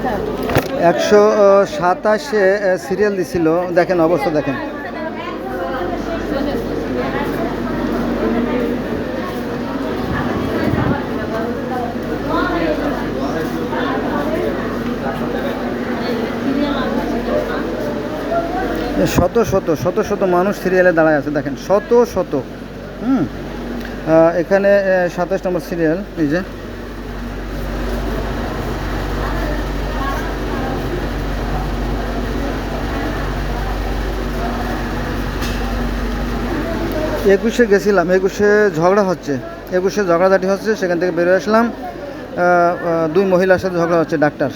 127 serial দিছিল, দেখেন অবস্থা দেখেন। শত শত শত শত মানুষ সিরিয়ালে দাঁড়ায় আছে, দেখেন শত শত। এখানে 27 নম্বর সিরিয়াল, এই যে একুশে গেছিলাম, 21-এ ঝগড়া হচ্ছে, 21-এ ঝগড়াঝাটি হচ্ছে, সেখান থেকে বেরোয় আসলাম। 2 মহিলার সাথে ঝগড়া হচ্ছে, ডাক্তার।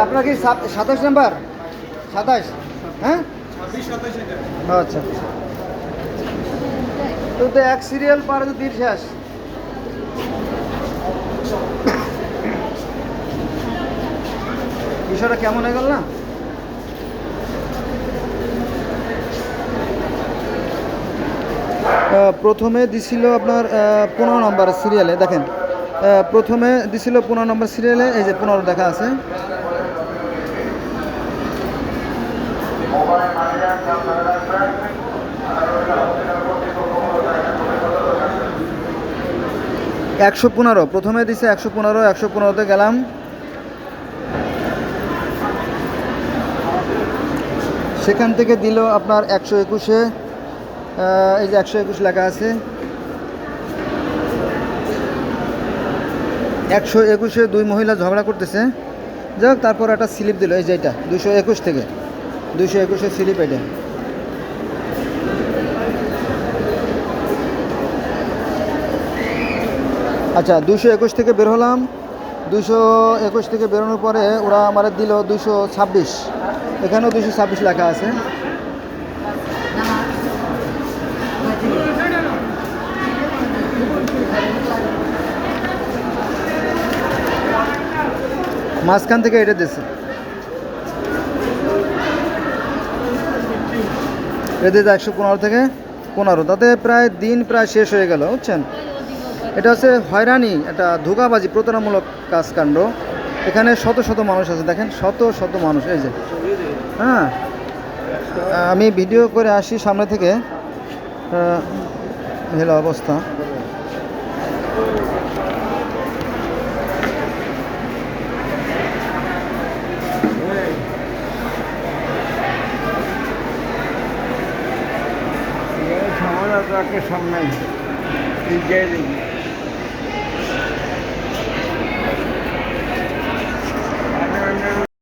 আপনার কি 27 নাম্বার? 27? হ্যাঁ, আচ্ছা। তো এক সিরিয়াল পারে তো 3 শেষ। বিষয়টা কেমন হয়ে গেল না? প্রথমে দিছিল আপনার 15 নম্বর সিরিয়ালে, দেখেন প্রথমে দিছিল 15 নম্বর সিরিয়ালে, এই যে 15 দেখা আছে। একশো 15 প্রথমে দিছে, 115, 115তে গেলাম। সেখান থেকে দিল আপনার 121-এ, এই যে 121 লেখা আছে। 121-এ 2 মহিলা ঝগড়া করতেছে, যাক তারপর একটা স্লিপ দিল, এই যে এটা 221 থেকে, 221-এর স্লিপ এটা। আচ্ছা, 221 থেকে বের হলাম। 221 থেকে বেরোনোর পরে ওরা আমার দিল 226, এখানেও 226 লেখা আছে। মাঝখান থেকে এটা দিচ্ছে, এটা 115 থেকে 15, তাতে প্রায় দিন প্রায় শেষ হয়ে গেল, বুঝছেন। এটা হচ্ছে হয়রানি, এটা ধোঁকাবাজি, প্রতারণামূলক কাজকাণ্ড। এখানে শত শত মানুষ আছে, দেখেন শত শত মানুষ, এই যে। হ্যাঁ, আমি ভিডিও করে আসি সামনে থেকে, হলো অবস্থা। সামনে